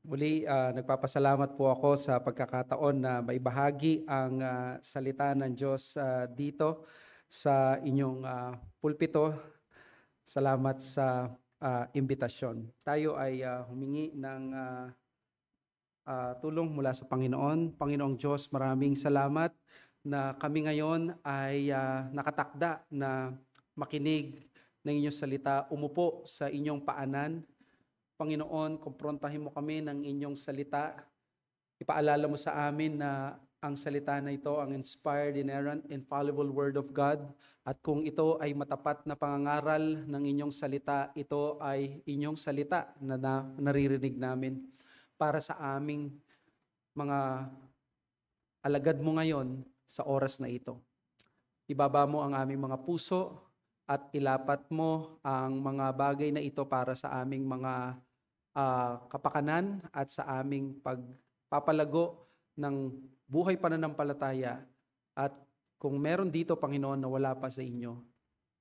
Muli, nagpapasalamat po ako sa pagkakataon na maibahagi ang salita ng Diyos dito sa inyong pulpito. Salamat sa imbitasyon. Tayo ay humingi ng tulong mula sa Panginoon. Panginoong Diyos, maraming salamat na kami ngayon ay nakatakda na makinig ng inyong salita, umupo sa inyong paanan. Panginoon, kumprontahin mo kami ng inyong salita. Ipaalala mo sa amin na ang salita na ito, ang inspired, inerrant, infallible Word of God. At kung ito ay matapat na pangangaral ng inyong salita, ito ay inyong salita na naririnig namin para sa aming mga alagad mo ngayon sa oras na ito. Ibaba mo ang aming mga puso at ilapat mo ang mga bagay na ito para sa aming mga kapakanan at sa aming pagpapalago ng buhay pananampalataya. At kung meron dito, Panginoon, na wala pa sa inyo,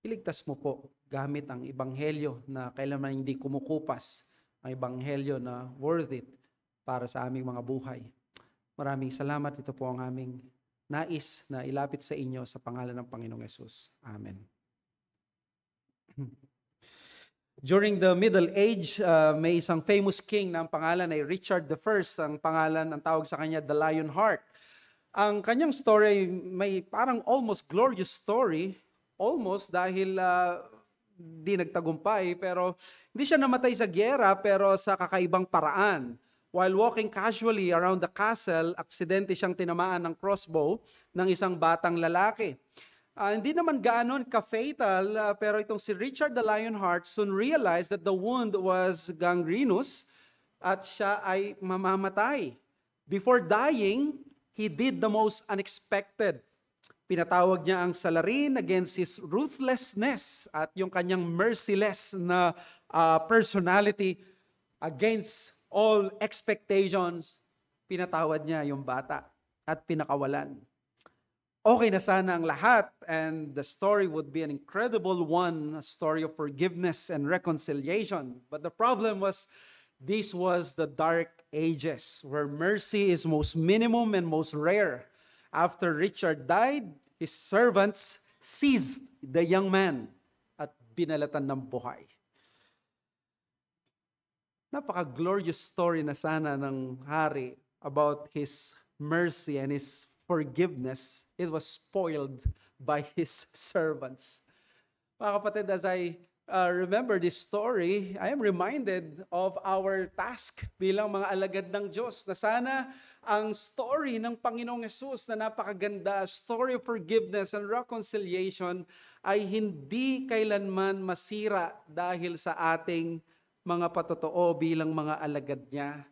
iligtas mo po gamit ang ebanghelyo na kailanman hindi kumukupas, ang ebanghelyo na worth it para sa aming mga buhay. Maraming salamat. Ito po ang aming nais na ilapit sa inyo sa pangalan ng Panginoong Yesus. Amen. During the Middle Age, may isang famous king na ang pangalan ay Richard I. Ang pangalan, ang tawag sa kanya, the Lionheart. Ang kanyang story may parang almost glorious story, almost dahil di nagtagumpay, pero hindi siya namatay sa gyera, pero sa kakaibang paraan. While walking casually around the castle, aksidente siyang tinamaan ng crossbow ng isang batang lalaki. Hindi naman gaanon ka-fatal, pero itong si Richard the Lionheart soon realized that the wound was gangrenous at siya ay mamamatay. Before dying, he did the most unexpected. Pinatawag niya ang salarin against his ruthlessness at yung kanyang merciless na personality against all expectations. Pinatawad niya yung bata at pinakawalan. Okay na sana ang lahat, and the story would be an incredible one, a story of forgiveness and reconciliation. But the problem was, this was the dark ages, where mercy is most minimum and most rare. After Richard died, his servants seized the young man at binalatan ng buhay. Napaka-glorious story na sana ng hari about his mercy and his forgiveness. It was spoiled by his servants. Mga kapatid, as I remember this story, I am reminded of our task bilang mga alagad ng Diyos na sana ang story ng Panginoong Yesus na napakaganda, story of forgiveness and reconciliation, ay hindi kailanman masira dahil sa ating mga patotoo bilang mga alagad niya.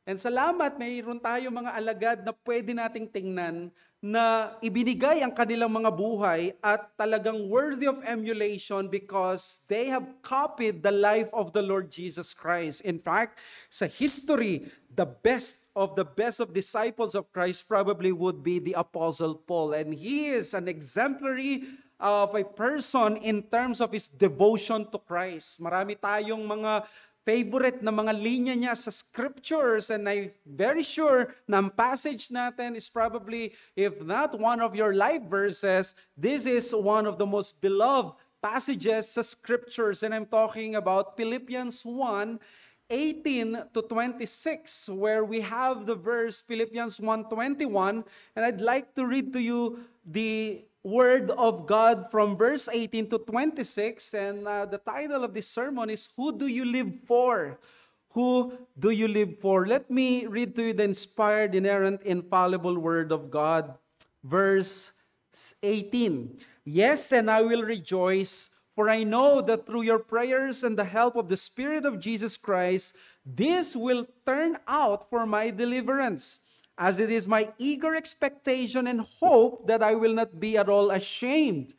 And salamat, mayroon tayo mga alagad na pwede nating tingnan na ibinigay ang kanilang mga buhay at talagang worthy of emulation because they have copied the life of the Lord Jesus Christ. In fact, sa history, the best of disciples of Christ probably would be the Apostle Paul. And he is an exemplary of a person in terms of his devotion to Christ. Marami tayong mga favorite na mga linya niya sa scriptures, and I'm very sure na ang passage natin is probably, if not one of your life verses, this is one of the most beloved passages sa scriptures, and I'm talking about Philippians 1:18 to 26, where we have the verse Philippians 1:21, and I'd like to read to you the Word of God from verse 18 to 26, and the title of this sermon is, Who Do You Live For? Who do you live for? Let me read to you the inspired, inerrant, infallible Word of God. Verse 18, Yes, and I will rejoice, for I know that through your prayers and the help of the Spirit of Jesus Christ, this will turn out for my deliverance, as it is my eager expectation and hope that I will not be at all ashamed,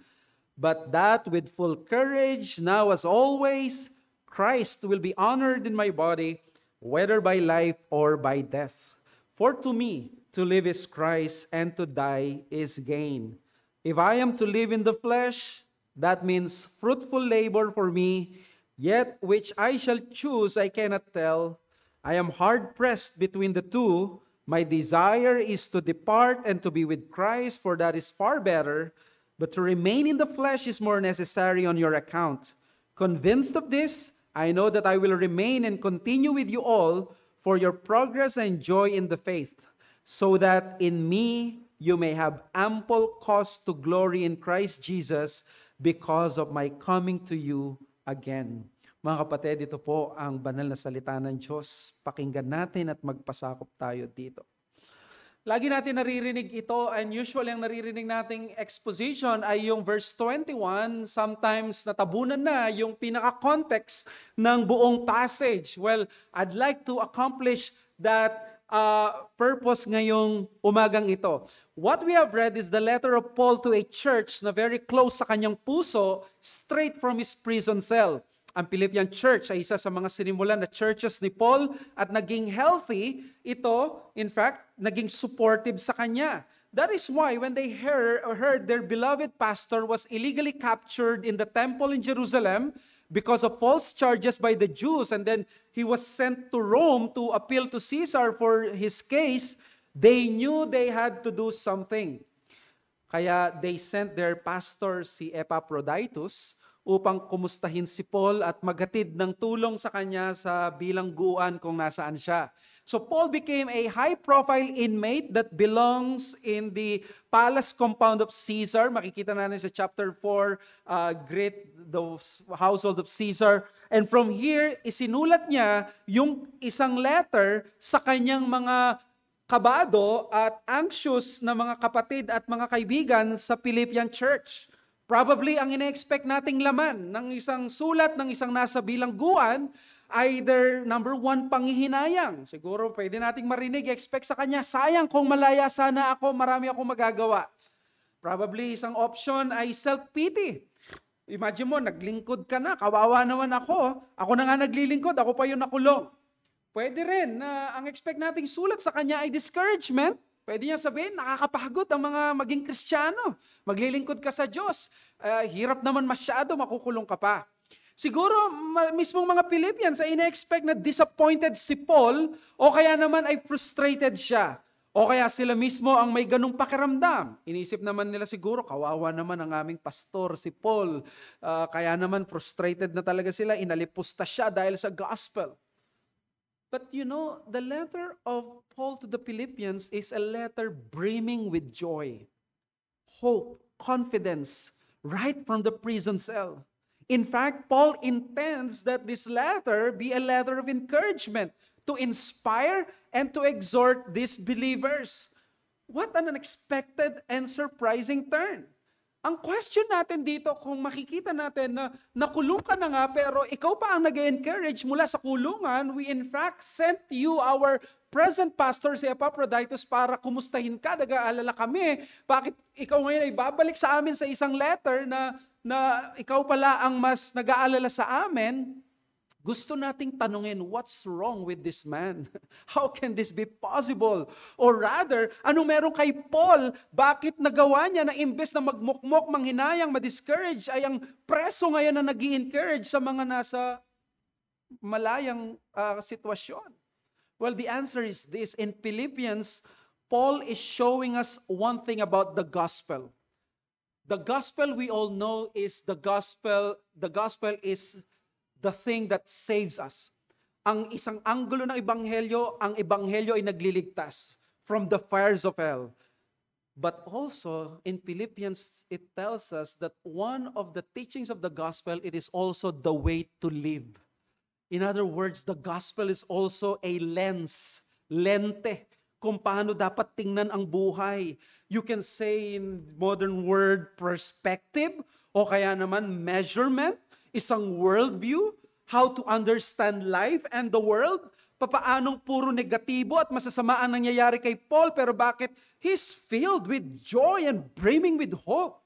but that with full courage, now as always, Christ will be honored in my body, whether by life or by death. For to me, to live is Christ, and to die is gain. If I am to live in the flesh, that means fruitful labor for me, yet which I shall choose I cannot tell. I am hard-pressed between the two. My desire is to depart and to be with Christ, for that is far better. But to remain in the flesh is more necessary on your account. Convinced of this, I know that I will remain and continue with you all for your progress and joy in the faith, so that in me you may have ample cause to glory in Christ Jesus because of my coming to you again. Mga kapatid, ito po ang banal na salita ng Diyos. Pakinggan natin at magpasakop tayo dito. Lagi natin naririnig ito, and usually ang naririnig nating exposition ay yung verse 21. Sometimes natabunan na yung pinaka-context ng buong passage. Well, I'd like to accomplish that purpose ngayong umagang ito. What we have read is the letter of Paul to a church na very close sa kanyang puso, straight from his prison cell. Ang Philippian church ay isa sa mga sinimulan na churches ni Paul at naging healthy. Ito, in fact, naging supportive sa kanya. That is why when they heard their beloved pastor was illegally captured in the temple in Jerusalem because of false charges by the Jews, and then he was sent to Rome to appeal to Caesar for his case, they knew they had to do something. Kaya they sent their pastor, si Epaphroditus, upang kumustahin si Paul at maghatid ng tulong sa kanya sa bilangguan kung nasaan siya. So Paul became a high-profile inmate that belongs in the palace compound of Caesar. Makikita natin sa chapter 4, greet the household of Caesar. And from here, isinulat niya yung isang letter sa kanyang mga kabado at anxious na mga kapatid at mga kaibigan sa Philippian church. Probably ang ina-expect nating laman ng isang sulat ng isang nasa bilangguan, either number one, panghihinayang. Siguro pwede nating marinig, expect sa kanya, sayang kung malaya sana ako, marami akong magagawa. Probably isang option ay self-pity. Imagine mo, naglingkod ka na, kawawa naman ako na nga naglilingkod, ako pa yung nakulong. Pwede rin na ang expect nating sulat sa kanya ay discouragement. Pwede niya sabihin, nakakapagod ang mga maging Kristiyano. Maglilingkod ka sa Diyos. Hirap naman masyado, makukulong ka pa. Siguro, mismong mga Philippians ay ina-expect na disappointed si Paul o kaya naman ay frustrated siya. O kaya sila mismo ang may ganung pakiramdam. Inisip naman nila siguro, kawawa naman ang aming pastor, si Paul. Kaya naman frustrated na talaga sila, inalipusta siya dahil sa gospel. But you know, the letter of Paul to the Philippians is a letter brimming with joy, hope, confidence, right from the prison cell. In fact, Paul intends that this letter be a letter of encouragement to inspire and to exhort these believers. What an unexpected and surprising turn. Ang question natin dito, kung makikita natin na nakulong ka na nga, pero ikaw pa ang nag-encourage mula sa kulungan, we in fact sent you our present pastor, si Epaphroditus, para kumustahin ka, nag-aalala kami. Bakit ikaw ngayon ay babalik sa amin sa isang letter na ikaw pala ang mas nag-aalala sa amin? Gusto nating tanungin, what's wrong with this man? How can this be possible? Or rather, ano meron kay Paul? Bakit nagawa niya na imbes na magmukmok, manghinayang, ma-discourage, ay ang preso ngayon na nag-i-encourage sa mga nasa malayang sitwasyon? Well, the answer is this. In Philippians, Paul is showing us one thing about the gospel. The gospel we all know is the gospel is the thing that saves us. Ang isang anggulo ng ang ebanghelyo ay nagliligtas from the fires of hell. But also, in Philippians, it tells us that one of the teachings of the gospel, it is also the way to live. In other words, the gospel is also a lens, lente, kung paano dapat tingnan ang buhay. You can say in modern word, perspective, o kaya naman measurement, isang worldview, how to understand life and the world, papaanong puro negatibo at masasama ang nangyayari kay Paul, pero bakit he's filled with joy and brimming with hope.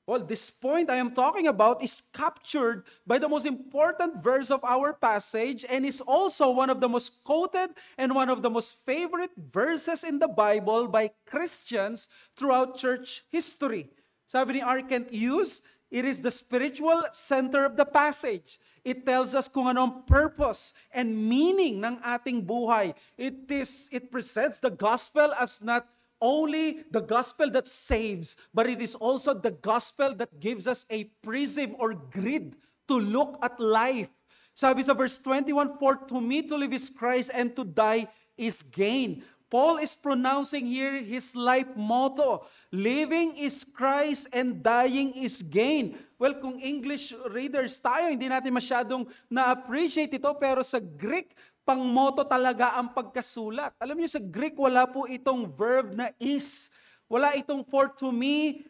Well, this point I am talking about is captured by the most important verse of our passage and is also one of the most quoted and one of the most favorite verses in the Bible by Christians throughout church history. Sabi ni R. Kent Hughes, It is the spiritual center of the passage. It tells us kung ano ang purpose and meaning ng ating buhay. It presents the gospel as not only the gospel that saves, but it is also the gospel that gives us a prism or grid to look at life. Sabi sa verse 21, "For to me to live is Christ and to die is gain." Paul is pronouncing here his life motto. Living is Christ and dying is gain. Well, kung English readers tayo, hindi natin masyadong na-appreciate ito, pero sa Greek, pang motto talaga ang pagkasulat. Alam niyo, sa Greek, wala po itong verb na is. Wala itong for to me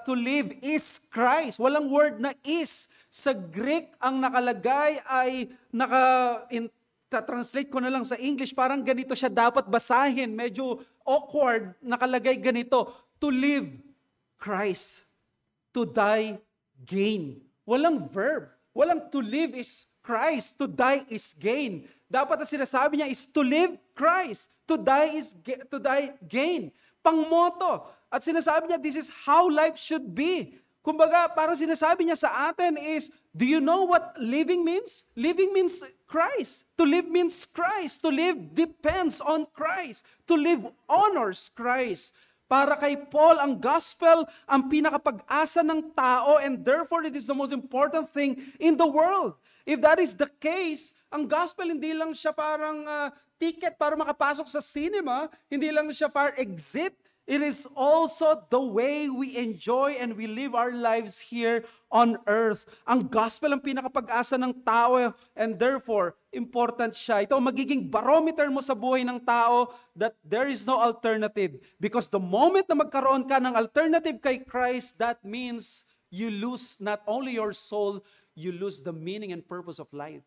to live is Christ. Walang word na is. Sa Greek, ang nakalagay ay translate ko na lang sa English, parang ganito siya dapat basahin. Medyo awkward, nakalagay ganito. To live, Christ. To die, gain. Walang verb. Walang to live is Christ. To die is gain. Dapat ang sinasabi niya is to live, Christ. To die, gain. Pangmoto. At sinasabi niya, this is how life should be. Kumbaga, parang sinasabi niya sa atin is, do you know what living means? Living means Christ. To live means Christ. To live depends on Christ. To live honors Christ. Para kay Paul, ang gospel ang pinakapag-asa ng tao, and therefore it is the most important thing in the world. If that is the case, ang gospel hindi lang siya parang ticket para makapasok sa cinema, hindi lang siya para exit. It is also the way we enjoy and we live our lives here on earth. Ang gospel ang pinakapag-asa ng tao, and therefore, important siya. Ito ang magiging barometer mo sa buhay ng tao that there is no alternative. Because the moment na magkaroon ka ng alternative kay Christ, that means you lose not only your soul, you lose the meaning and purpose of life.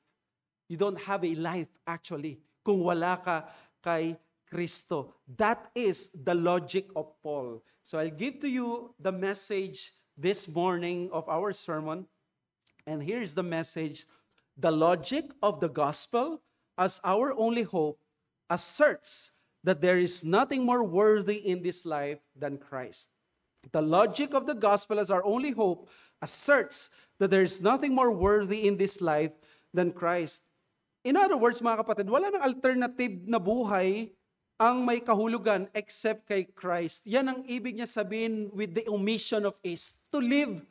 You don't have a life actually kung wala ka kay Kristo. That is the logic of Paul. So I'll give to you the message this morning of our sermon. And here's the message. The logic of the gospel as our only hope asserts that there is nothing more worthy in this life than Christ. The logic of the gospel as our only hope asserts that there is nothing more worthy in this life than Christ. In other words, mga kapatid, wala nang alternative na buhay ang may kahulugan except kay Christ. Yan ang ibig niya sabihin with the omission of is, to live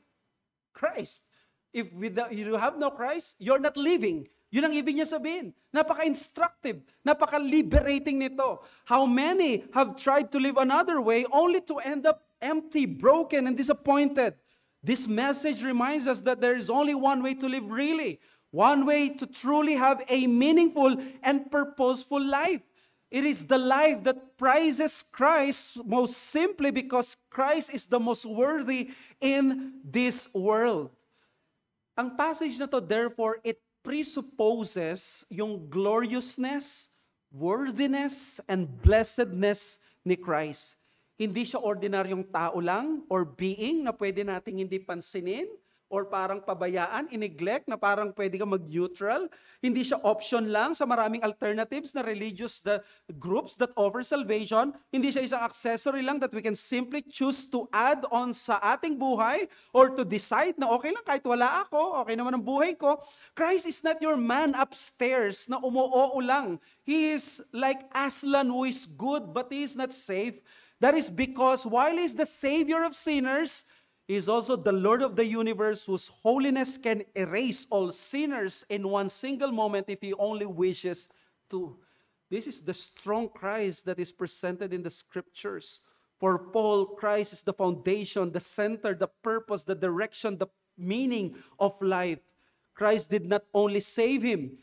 Christ. If you have no Christ, you're not living. Yun ang ibig niya sabihin. Napaka-instructive, napaka-liberating nito. How many have tried to live another way only to end up empty, broken, and disappointed? This message reminds us that there is only one way to live really. One way to truly have a meaningful and purposeful life. It is the life that prizes Christ most simply because Christ is the most worthy in this world. Ang passage na to, therefore, it presupposes yung gloriousness, worthiness, and blessedness ni Christ. Hindi siya ordinaryong tao lang or being na pwede nating hindi pansinin, or parang pabayaan, i-neglect, na parang pwede ka mag-neutral. Hindi siya option lang sa maraming alternatives na religious groups that offer salvation. Hindi siya isang accessory lang that we can simply choose to add on sa ating buhay or to decide na okay lang kahit wala ako, okay naman ang buhay ko. Christ is not your man upstairs na umuoo lang. He is like Aslan who is good but he is not safe. That is because while he is the Savior of sinners, He is also the Lord of the universe whose holiness can erase all sinners in one single moment if He only wishes to. This is the strong Christ that is presented in the scriptures. For Paul, Christ is the foundation, the center, the purpose, the direction, the meaning of life. Christ did not only save him,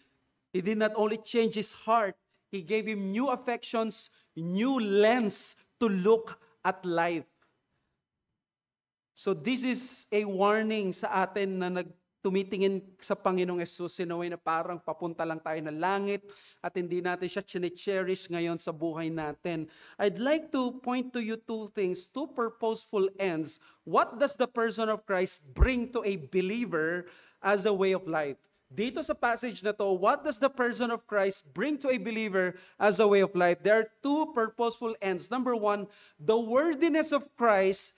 He did not only change his heart, He gave him new affections, new lens to look at life. So this is a warning sa atin na tumitingin sa Panginoong Yesus in a way na parang papunta lang tayo na langit at hindi natin siya chine-cherish ngayon sa buhay natin. I'd like to point to you two things, two purposeful ends. What does the person of Christ bring to a believer as a way of life? Dito sa passage na to, what does the person of Christ bring to a believer as a way of life? There are two purposeful ends. Number one, the worthiness of Christ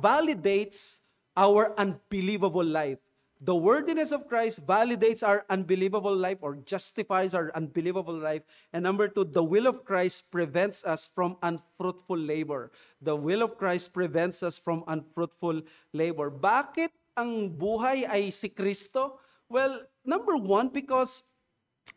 validates our unbelievable life. The worthiness of Christ validates our unbelievable life or justifies our unbelievable life. And number two, the will of Christ prevents us from unfruitful labor. The will of Christ prevents us from unfruitful labor. Bakit ang buhay ay si Kristo? Well, number one, because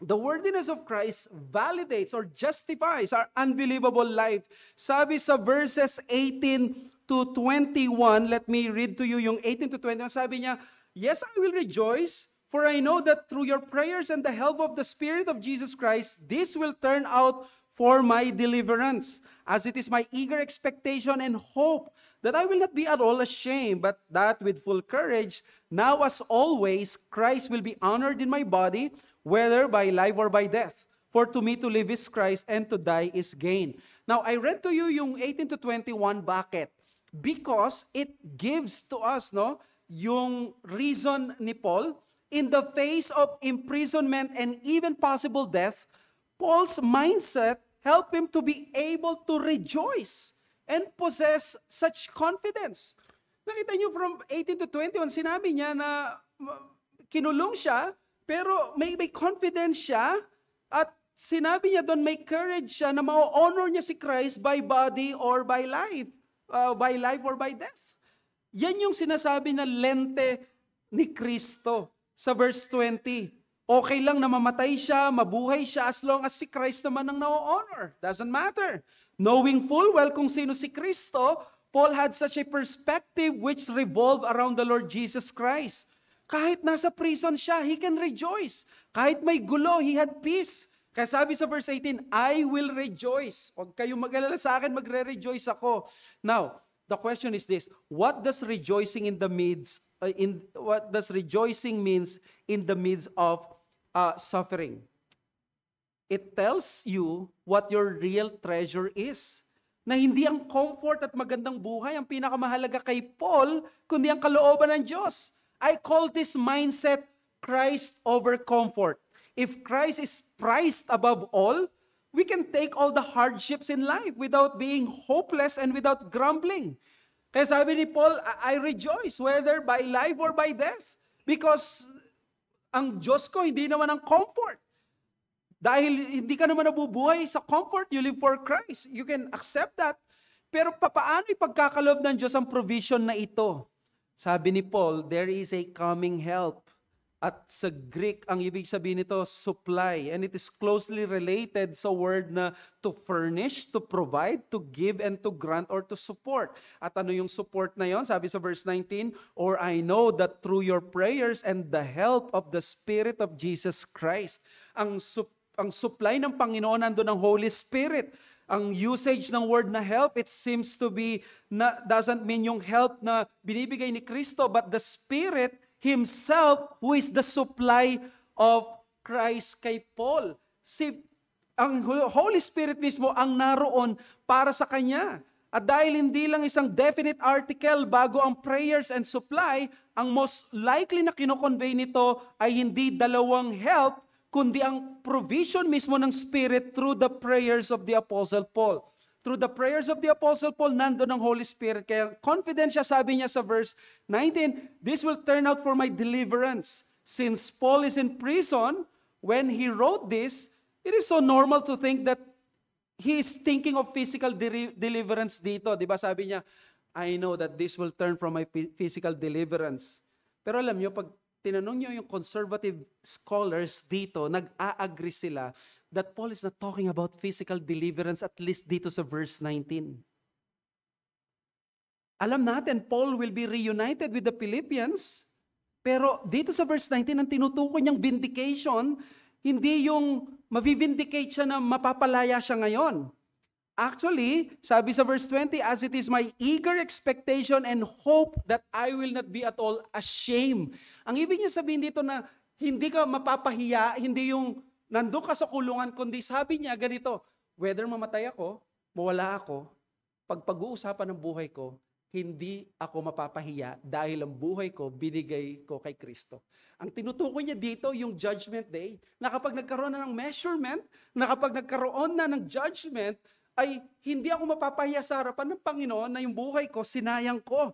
the worthiness of Christ validates or justifies our unbelievable life. Sabi sa verses 18 to 21, let me read to you yung 18 to 21, sabi niya, yes, I will rejoice, for I know that through your prayers and the help of the Spirit of Jesus Christ, this will turn out for my deliverance, as it is my eager expectation and hope that I will not be at all ashamed, but that with full courage, now as always, Christ will be honored in my body, whether by life or by death. For to me to live is Christ, and to die is gain. Now, I read to you yung 18 to 21, bakit? Because it gives to us, no, yung reason ni Paul, in the face of imprisonment and even possible death, Paul's mindset helped him to be able to rejoice and possess such confidence. Nakita niyo from 18 to 21, sinabi niya na kinulong siya, pero may confidence siya, at sinabi niya doon may courage siya na ma-honor niya si Christ by body or by life or by death. Yan yung sinasabi na lente ni Kristo sa verse 20. Okay lang na mamatay siya, mabuhay siya, as long as si Christ naman ang na-honor. Doesn't matter. Knowing full well kung sino si Kristo, Paul had such a perspective which revolved around the Lord Jesus Christ. Kahit nasa prison siya, he can rejoice. Kahit may gulo, he had peace. Kaya sabi sa verse 18, I will rejoice. Huwag kayong mag-alala sa akin, magre-rejoice ako. Now, the question is this: what does rejoicing in the midst what does rejoicing means in the midst of suffering? It tells you what your real treasure is. Na hindi ang comfort at magandang buhay ang pinakamahalaga kay Paul, kundi ang kalooban ng Diyos. I call this mindset Christ over comfort. If Christ is prized above all, we can take all the hardships in life without being hopeless and without grumbling. Kaya sabi ni Paul, I rejoice whether by life or by death, because ang Diyos ko hindi naman ang comfort. Dahil hindi ka naman nabubuhay sa comfort, you live for Christ. You can accept that. Pero paano ipagkakaloob ng Diyos ang provision na ito? Sabi ni Paul, there is a coming help. At sa Greek, ang ibig sabihin nito, supply. And it is closely related sa word na to furnish, to provide, to give, and to grant, or to support. At ano yung support na yon? Sabi sa verse 19, or I know that through your prayers and the help of the Spirit of Jesus Christ. Ang supply ng Panginoon nandun ng Holy Spirit. Ang usage ng word na help, it seems to be, doesn't mean yung help na binibigay ni Kristo, but the Spirit Himself who is the supply of Christ kay Paul. Ang Holy Spirit mismo ang naroon para sa kanya. At dahil hindi lang isang definite article bago ang prayers and supply, ang most likely na kino-convey nito ay hindi dalawang help, kundi ang provision mismo ng Spirit through the prayers of the Apostle Paul. Through the prayers of the Apostle Paul, nandun ang Holy Spirit. Kaya confident siya, sabi niya sa verse 19, this will turn out for my deliverance. Since Paul is in prison, when he wrote this, it is so normal to think that he is thinking of physical deliverance dito. Diba sabi niya, I know that this will turn from my physical deliverance. Pero alam niyo, pag tinanong niyo yung conservative scholars dito, nag-a-agree sila that Paul is not talking about physical deliverance, at least dito sa verse 19. Alam natin, Paul will be reunited with the Philippians, pero dito sa verse 19, ang tinutukoy niyang vindication, hindi yung mavivindicate siya na mapapalaya siya ngayon. Actually, sabi sa verse 20, as it is my eager expectation and hope that I will not be at all ashamed. Ang ibig niya sabihin dito na hindi ka mapapahiya, hindi yung nandun ka sa kulungan, kundi sabi niya ganito, whether mamatay ako, mawala ako, pag-uusapan ng buhay ko, hindi ako mapapahiya dahil ang buhay ko, binigay ko kay Kristo. Ang tinutukoy niya dito, yung judgment day, na kapag nagkaroon na ng measurement, na kapag nagkaroon na ng judgment, ay hindi ako mapapahiya sa harapan ng Panginoon na yung buhay ko, sinayang ko.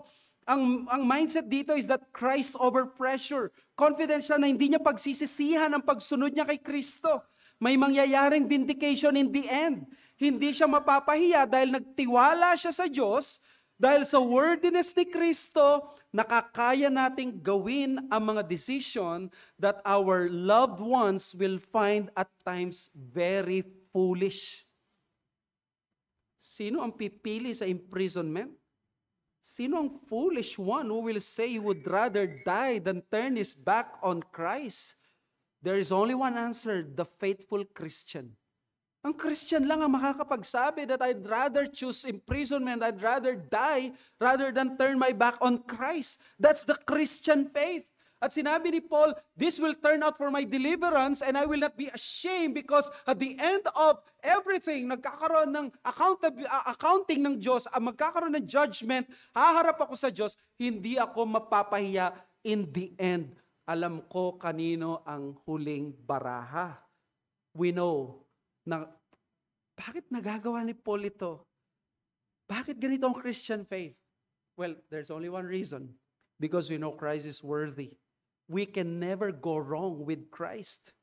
Ang mindset dito is that Christ over pressure. Confident siya na hindi niya pagsisisihan ang pagsunod niya kay Kristo. May mangyayaring vindication in the end. Hindi siya mapapahiya dahil nagtiwala siya sa Diyos. Dahil sa worthiness ni Kristo, nakakaya nating gawin ang mga decision that our loved ones will find at times very foolish. Sino ang pipili sa imprisonment? Sino ang foolish one who will say he would rather die than turn his back on Christ? There is only one answer, the faithful Christian. Ang Christian lang ang makakapagsabi that I'd rather choose imprisonment, I'd rather die rather than turn my back on Christ. That's the Christian faith. At sinabi ni Paul, this will turn out for my deliverance and I will not be ashamed because at the end of everything, nagkakaroon ng accounting ng Diyos, magkakaroon ng judgment, haharap ako sa Diyos, hindi ako mapapahiya in the end. Alam ko kanino ang huling baraha. We know na bakit nagagawa ni Paul ito? Bakit ganito ang Christian faith? Well, there's only one reason. Because we know Christ is worthy. We can never go wrong with Christ.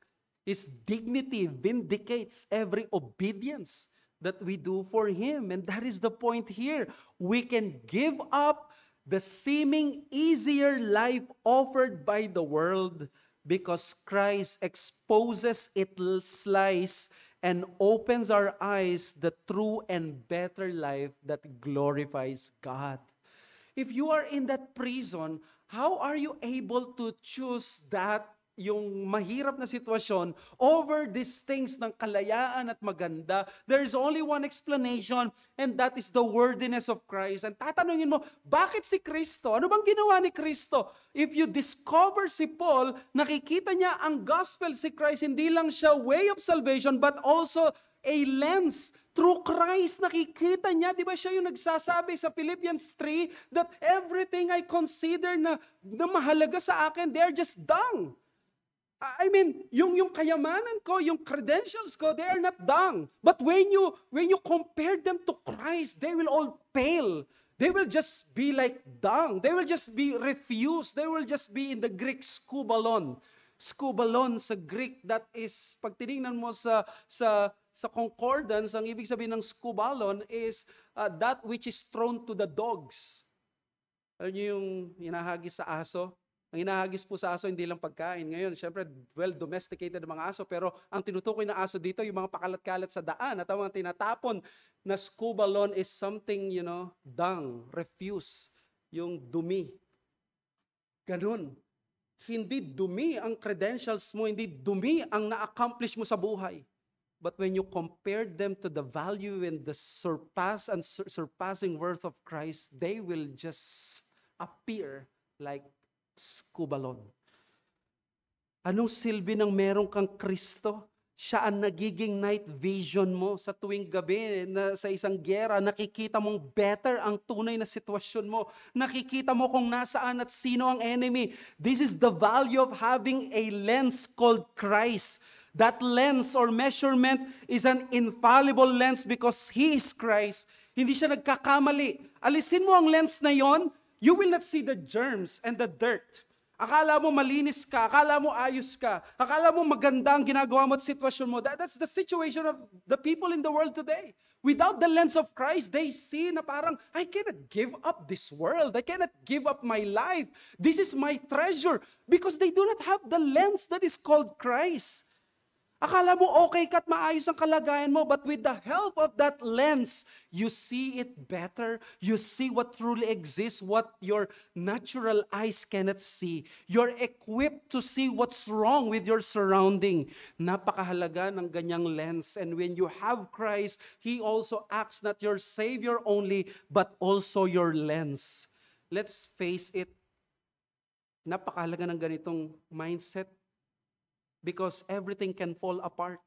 His dignity vindicates every obedience that we do for Him. And that is the point here. We can give up the seeming easier life offered by the world because Christ exposes its lies and opens our eyes the true and better life that glorifies God. If you are in that prison, how are you able to choose that, yung mahirap na sitwasyon, over these things ng kalayaan at maganda? There is only one explanation, and that is the worthiness of Christ. And tatanungin mo, bakit si Kristo? Ano bang ginawa ni Kristo? If you discover si Paul, nakikita niya ang gospel si Christ, hindi lang siya way of salvation, but also a lens. Through Christ, nakikita niya, di ba siya yung nagsasabi sa Philippians 3 that everything I consider na mahalaga sa akin, they're just dung. I mean, yung kayamanan ko, yung credentials ko, they are not dung. But when you compare them to Christ, they will all pale. They will just be like dung. They will just be refused. They will just be in the Greek skubalon. Skubalon sa Greek, that is, pag tinignan mo sa concordance, ang ibig sabihin ng skubalon is that which is thrown to the dogs. Alam niyo yung hinahagis sa aso? Ang hinahagis po sa aso, hindi lang pagkain. Ngayon, syempre, well domesticated ang mga aso, pero ang tinutukoy na aso dito, yung mga pakalat-kalat sa daan, at ang mga tinatapon na skubalon is something, dung, refuse, yung dumi. Ganun. Hindi dumi ang credentials mo, hindi dumi ang na-accomplish mo sa buhay. But when you compare them to the value and the surpassing worth of Christ, they will just appear like skubalon. Anong silbi ng meron kang Kristo? Siya ang nagiging night vision mo sa tuwing gabi na sa isang giyera. Nakikita mong better ang tunay na sitwasyon mo. Nakikita mo kung nasaan at sino ang enemy. This is the value of having a lens called Christ. That lens or measurement is an infallible lens because He is Christ. Hindi siya nagkakamali. Alisin mo ang lens na yon, you will not see the germs and the dirt. Akala mo malinis ka, akala mo ayos ka, akala mo maganda ang ginagawa mo at sitwasyon mo. That's the situation of the people in the world today. Without the lens of Christ, they see na parang, I cannot give up this world. I cannot give up my life. This is my treasure. Because they do not have the lens that is called Christ. Akala mo okay ka at maayos ang kalagayan mo, but with the help of that lens, you see it better. You see what truly exists, what your natural eyes cannot see. You're equipped to see what's wrong with your surrounding. Napakahalaga ng ganyang lens. And when you have Christ, He also acts not your Savior only, but also your lens. Let's face it, napakahalaga ng ganitong mindset. Because everything can fall apart.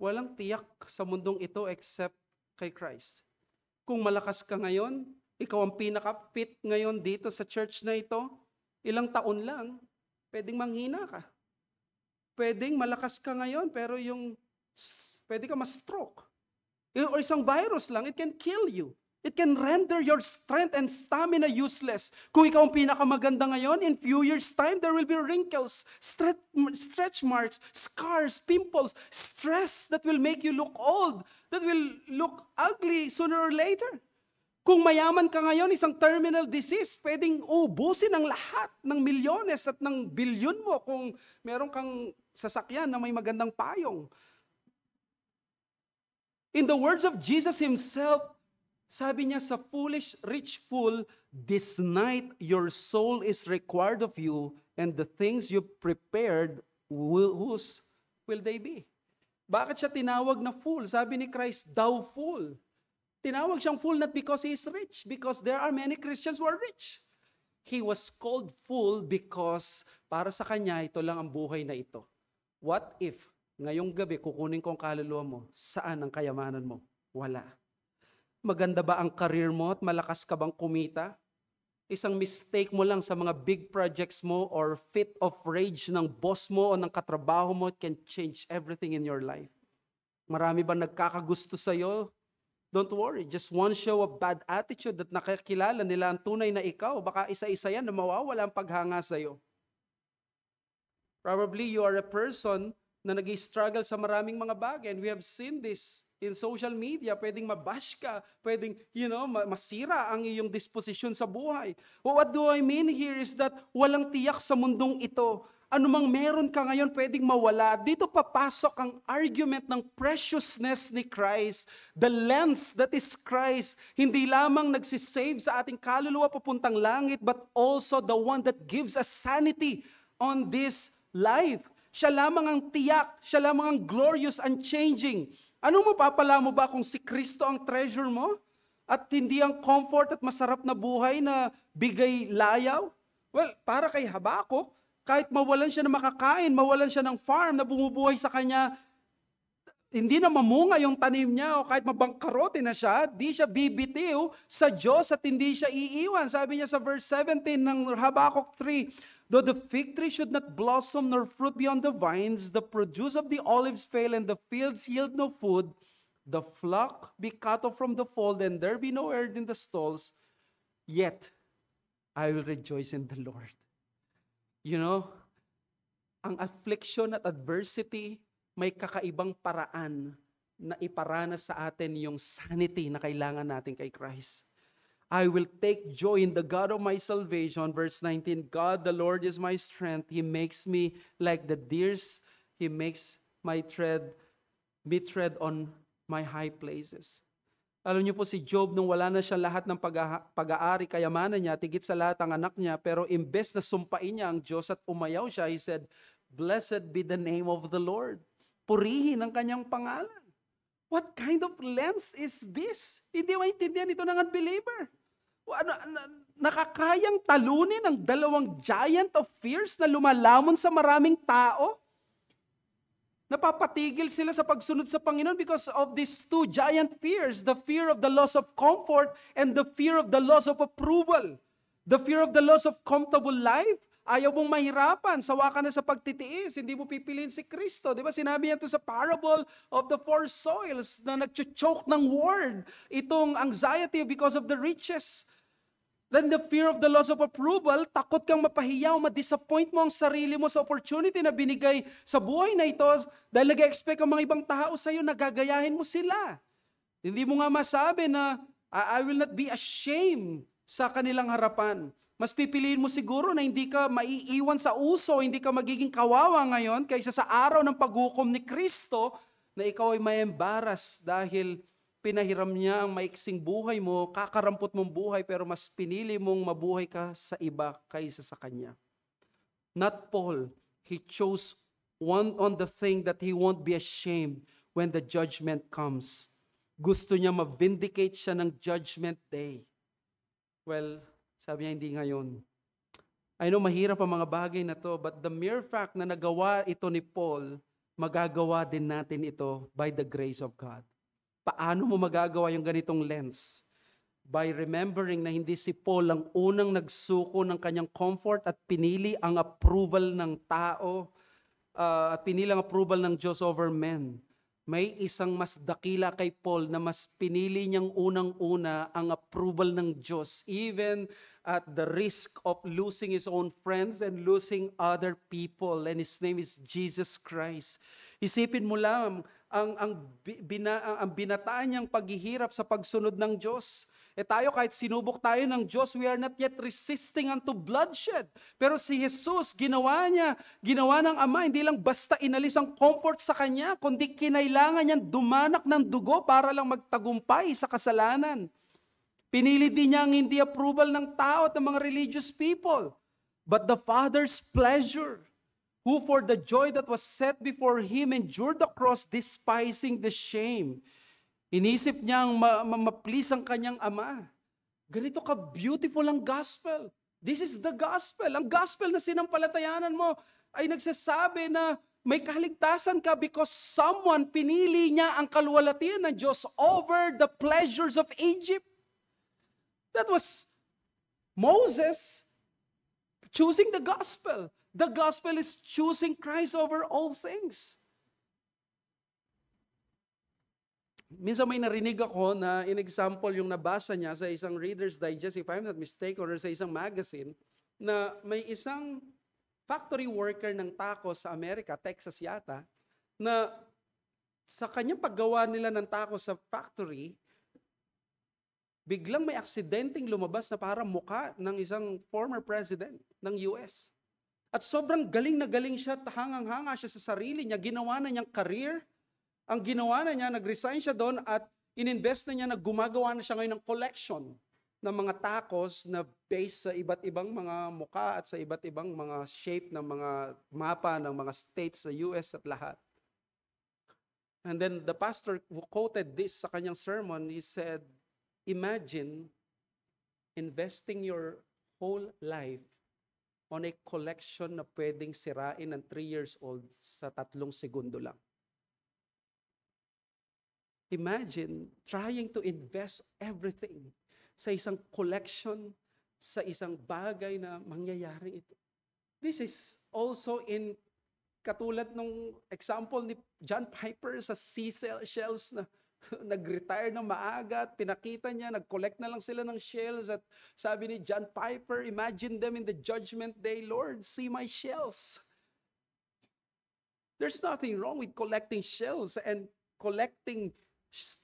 Walang tiyak sa mundong ito except kay Christ. Kung malakas ka ngayon, ikaw ang pinaka-fit ngayon dito sa church na ito, ilang taon lang, pwedeng manghina ka. Pwedeng malakas ka ngayon, pero pwede ka ma-stroke. Or isang virus lang, it can kill you. It can render your strength and stamina useless. Kung ikaw ang pinakamaganda ngayon, in few years' time, there will be wrinkles, stretch marks, scars, pimples, stress that will make you look old, that will look ugly sooner or later. Kung mayaman ka ngayon, isang terminal disease, pwedeng ubusin ang lahat ng milyones at ng bilyon mo kung meron kang sasakyan na may magandang payong. In the words of Jesus himself, sabi niya sa foolish rich fool, this night your soul is required of you, and the things you prepared, whose will they be? Bakit siya tinawag na fool? Sabi ni Christ, thou fool. Tinawag siyang fool not because he is rich, because there are many Christians who are rich. He was called fool because para sa kanya, ito lang ang buhay na ito. What if, ngayong gabi, kukunin ko ang kaluluwa mo, saan ang kayamanan mo? Wala. Maganda ba ang career mo at malakas ka bang kumita? Isang mistake mo lang sa mga big projects mo or fit of rage ng boss mo o ng katrabaho mo, it can change everything in your life. Marami ba nagkakagusto sa'yo? Don't worry, just one show of bad attitude at nakakilala nila ang tunay na ikaw, baka isa-isa yan na mawawala ang paghanga sa'yo. Probably you are a person na nag-struggle sa maraming mga bagay, and we have seen this in social media. Pwedeng mabash ka, pwedeng, masira ang iyong disposisyon sa buhay. What do I mean here is that walang tiyak sa mundong ito. Anumang meron ka ngayon, pwedeng mawala. Dito papasok ang argument ng preciousness ni Christ. The lens that is Christ. Hindi lamang nagsisave sa ating kaluluwa papuntang langit, but also the one that gives us sanity on this life. Siya lamang ang tiyak, siya lamang ang glorious, unchanging. Ano mapapala mo ba kung si Kristo ang treasure mo? At hindi ang comfort at masarap na buhay na bigay layaw? Well, para kay Habakuk, kahit mawalan siya ng makakain, mawalan siya ng farm na bumubuhay sa kanya, hindi na mamunga yung tanim niya o kahit mabangkarote na siya, di siya bibitiw sa Diyos at hindi siya iiwan. Sabi niya sa verse 17 ng Habakuk 3, though the fig tree should not blossom nor fruit be on the vines, the produce of the olives fail and the fields yield no food, the flock be cut off from the fold and there be no herd in the stalls, yet I will rejoice in the Lord. You know, ang affliction at adversity, may kakaibang paraan na iparanas sa atin yung sanity na kailangan natin kay Christ. I will take joy in the God of my salvation. Verse 19, God the Lord is my strength. He makes me like the deers. He makes me tread on my high places. Alam niyo po si Job, nung wala na siya lahat ng pag-aari, kayamanan niya, tigit sa lahat ang anak niya, pero imbes na sumpain niya ang Diyos at umayaw siya, he said, blessed be the name of the Lord. Purihin ang kanyang pangalan. What kind of lens is this? Hindi maintindihan ito ng unbeliever. Nakakayang talunin ang dalawang giant of fears na lumalamon sa maraming tao? Napapatigil sila sa pagsunod sa Panginoon because of these two giant fears, the fear of the loss of comfort and the fear of the loss of approval. The fear of the loss of comfortable life. Ayaw mong mahirapan, sawa ka na sa pagtitiis, hindi mo pipiliin si Kristo. Di ba sinabi niya ito sa parable of the four soils na nag-choke ng word, itong anxiety because of the riches. Then the fear of the loss of approval, takot kang mapahiyaw, ma-disappoint mo ang sarili mo sa opportunity na binigay sa buhay na ito dahil nag-expect ang mga ibang tao sa'yo na gagayahin mo sila. Hindi mo nga masabi na, I will not be ashamed sa kanilang harapan. Mas pipiliin mo siguro na hindi ka maiiwan sa uso, hindi ka magiging kawawa ngayon kaysa sa araw ng paghukom ni Kristo na ikaw ay ma-embarrass dahil pinahiram niya ang maiksing buhay mo, kakarampot mong buhay pero mas pinili mong mabuhay ka sa iba kaysa sa kanya. Not Paul, he chose one on the thing that he won't be ashamed when the judgment comes. Gusto niya ma-vindicate siya ng judgment day. Well, sabi niya, hindi ngayon. I know mahirap ang mga bagay na to, but the mere fact na nagawa ito ni Paul, magagawa din natin ito by the grace of God. Paano mo magagawa yung ganitong lens? By remembering na hindi si Paul ang unang nagsuko ng kanyang comfort at pinili ang approval ng tao, at pinili ang approval ng Diyos over men. May isang mas dakila kay Paul na mas pinili niyang unang-una ang approval ng Diyos, even at the risk of losing his own friends and losing other people. And his name is Jesus Christ. Isipin mo lang, ang binataan niyang paghihirap sa pagsunod ng Diyos. Tayo, kahit sinubok tayo ng Diyos, we are not yet resisting unto bloodshed. Pero si Jesus, ginawa ng Ama, hindi lang basta inalis ang comfort sa Kanya, kundi kinailangan niyang dumanak ng dugo para lang magtagumpay sa kasalanan. Pinili din niya ang hindi approval ng tao at ng mga religious people, but the Father's pleasure, who for the joy that was set before Him endured the cross, despising the shame. Inisip niyang ma-please ang kanyang Ama. Ganito ka-beautiful ang gospel. This is the gospel. Ang gospel na sinampalatayanan mo ay nagsasabi na may kaligtasan ka because someone pinili niya ang kaluwalhatian ng Diyos over the pleasures of Egypt. That was Moses choosing the gospel. The gospel is choosing Christ over all things. Minsan may narinig ako na in example yung nabasa niya sa isang Reader's Digest, if I'm not mistaken, or sa isang magazine, na may isang factory worker ng tacos sa Amerika, Texas yata, na sa kanyang paggawa nila ng tacos sa factory, biglang may aksidenteng lumabas na parang mukha ng isang former president ng US. At sobrang galing na galing siya, hangang-hanga siya sa sarili niya, ginawa na niyang career. Ang ginawa na niya, nag-resign siya doon at ininvest na niya na gumagawa na siya ngayon ng collection ng mga tacos na based sa iba't ibang mga muka at sa iba't ibang mga shape ng mga mapa ng mga states sa US at lahat. And then the pastor who quoted this sa kanyang sermon, he said, imagine investing your whole life on a collection na pwedeng sirain ng 3 years old sa 3 segundo lang. Imagine trying to invest everything sa isang collection, sa isang bagay na mangyayari ito. This is also in katulad nung example ni John Piper sa seashells na nag-retire ng maaga at pinakita niya, nag-collect na lang sila ng shells at sabi ni John Piper, imagine them in the judgment day, Lord, see my shells. There's nothing wrong with collecting shells and collecting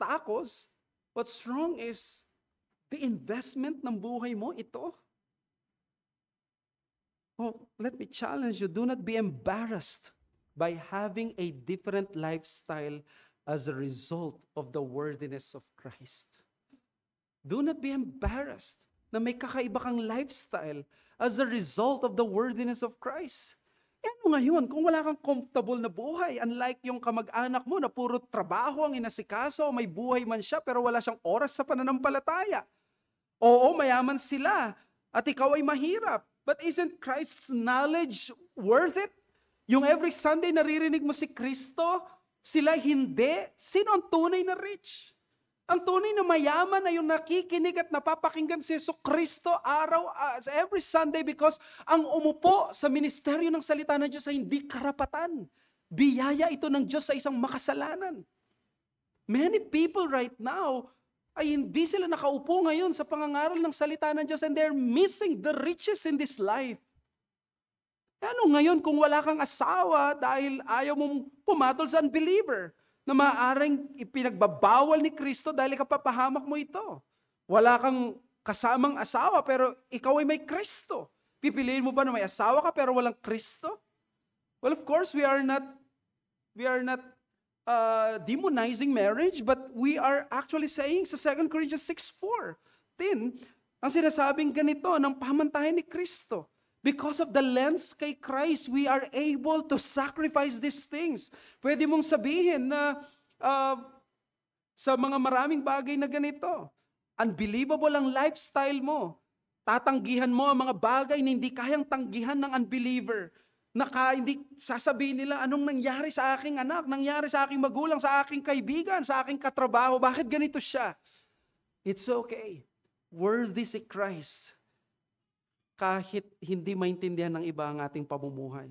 tacos. What's wrong is the investment ng buhay mo ito. Oh, let me challenge you, do not be embarrassed by having a different lifestyle as a result of the worthiness of Christ. Do not be embarrassed na may kakaiba kang lifestyle as a result of the worthiness of Christ. Ano ngayon, kung wala kang comfortable na buhay, unlike yung kamag-anak mo na puro trabaho ang inasikaso, may buhay man siya pero wala siyang oras sa pananampalataya. Oo, mayaman sila at ikaw ay mahirap. But isn't Christ's knowledge worth it? Yung every Sunday naririnig mo si Kristo, sila hindi. Sino ang tunay na rich? Ang tunay na mayaman na yung nakikinig at napapakinggan si Jesucristo every Sunday because ang umupo sa ministeryo ng salita ng Diyos ay hindi karapatan. Biyaya ito ng Diyos sa isang makasalanan. Many people right now ay hindi sila nakaupo ngayon sa pangangaral ng salita ng Diyos and they're missing the riches in this life. Ano ngayon kung wala kang asawa dahil ayaw mong pumatol sa unbeliever? Na maaaring ipinagbabawal ni Kristo dahil kapapahamak mo ito. Wala kang kasamang asawa pero ikaw ay may Kristo. Pipiliin mo ba na may asawa ka pero walang Kristo? Well, of course, we are not demonizing marriage, but we are actually saying sa 2 Corinthians 6:4, ang sinasabing ganito ng pamantayan ni Kristo. Because of the lens kay Christ, we are able to sacrifice these things. Pwede mong sabihin na sa mga maraming bagay na ganito, unbelievable ang lifestyle mo. Tatanggihan mo ang mga bagay na hindi kayang tanggihan ng unbeliever. Hindi sasabihin nila, anong nangyari sa aking anak, nangyari sa aking magulang, sa aking kaibigan, sa aking katrabaho, bakit ganito siya? It's okay. Worthy si Christ. Kahit hindi maintindihan ng iba ang ating pamumuhay.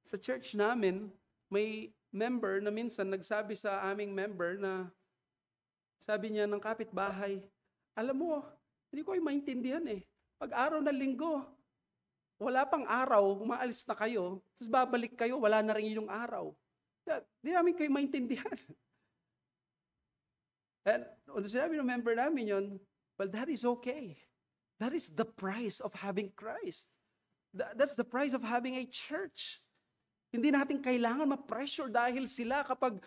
Sa church namin, may member na minsan nagsabi sa aming member na sabi niya ng kapitbahay, alam mo, hindi ko maintindihan eh. Pag araw ng linggo, wala pang araw, umaalis na kayo, tapos babalik kayo, wala na rin yung araw. Hindi namin kayo maintindihan. And sinabi ng member namin yun, well, that is okay. That is the price of having Christ. That's the price of having a church. Hindi natin kailangan ma-pressure dahil sila kapag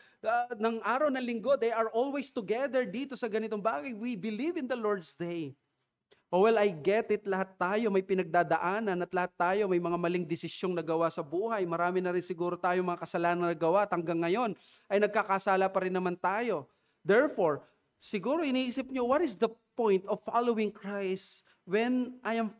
ng araw ng linggo, they are always together dito sa ganitong bagay. We believe in the Lord's Day. Oh well, I get it. Lahat tayo may pinagdadaanan at lahat tayo may mga maling desisyong nagawa sa buhay. Marami na rin siguro tayo mga kasalanan na nagawa at hanggang ngayon ay nagkakasala pa rin naman tayo. Therefore, siguro iniisip nyo, what is the point of following Christ when I am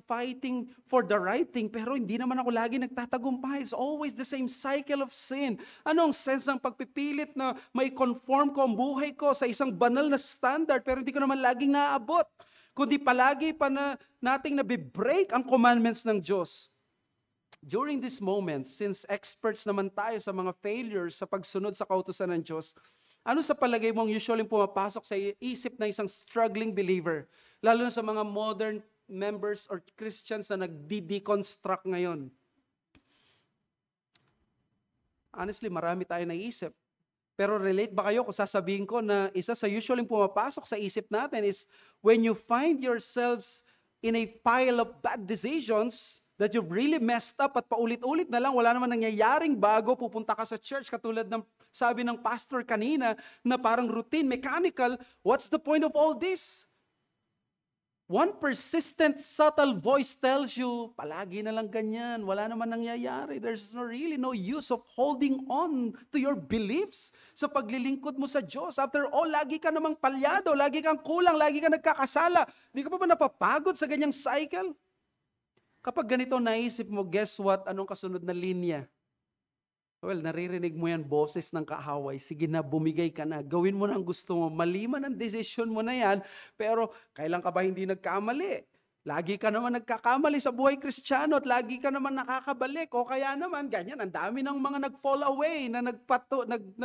fighting for the right thing, pero hindi naman ako lagi nagtatagumpay? It's always the same cycle of sin. Anong sense ng pagpipilit na may conform ko ang buhay ko sa isang banal na standard, pero hindi ko naman laging naaabot? Kundi palagi pa na nating nabibreak ang commandments ng Diyos. During this moment, since experts naman tayo sa mga failures sa pagsunod sa kautusan ng Diyos, ano sa palagay mong usually pumapasok sa isip ng isang struggling believer? Lalo na sa mga modern members or Christians na nagdi-deconstruct ngayon. Honestly, marami tayo naisip. Pero relate ba kayo kung sasabihin ko na isa sa usually pumapasok sa isip natin is when you find yourselves in a pile of bad decisions that you've really messed up at paulit-ulit na lang, wala naman nangyayaring bago, pupunta ka sa church, katulad ng sabi ng pastor kanina, na parang routine, mechanical, what's the point of all this? One persistent, subtle voice tells you, palagi na lang ganyan, wala naman nangyayari. There's really no use of holding on to your beliefs sa paglilingkod mo sa Diyos. After all, lagi ka namang palyado, lagi kang kulang, lagi ka nagkakasala. Di ka pa ba napapagod sa ganyang cycle? Kapag ganito naisip mo, guess what? Anong kasunod na linya? Well, naririnig mo yan, boses ng kaaway. Sige na, bumigay ka na. Gawin mo na ang gusto mo. Mali man ang desisyon mo na yan, pero kailan ka ba hindi nagkamali? Lagi ka naman nagkakamali sa buhay Kristiyano at lagi ka naman nakakabalik. O kaya naman, ganyan, ang dami ng mga nag-fall away, na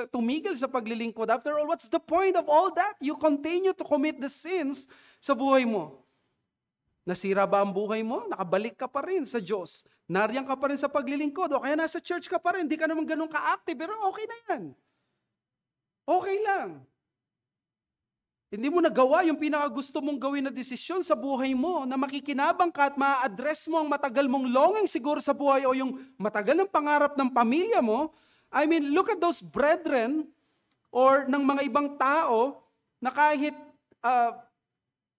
tumigil sa paglilingkod. After all, what's the point of all that? You continue to commit the sins sa buhay mo. Nasira ba ang buhay mo? Nakabalik ka pa rin sa Diyos. Nariyan ka pa rin sa paglilingkod. O kaya nasa church ka pa rin. Hindi ka naman ganun ka-active. Pero okay na yan. Okay lang. Hindi mo nagawa yung pinakagusto mong gawin na desisyon sa buhay mo na makikinabang ka at ma-address mo ang matagal mong longing siguro sa buhay o yung matagal ng pangarap ng pamilya mo. I mean, look at those brethren or ng mga ibang tao na kahit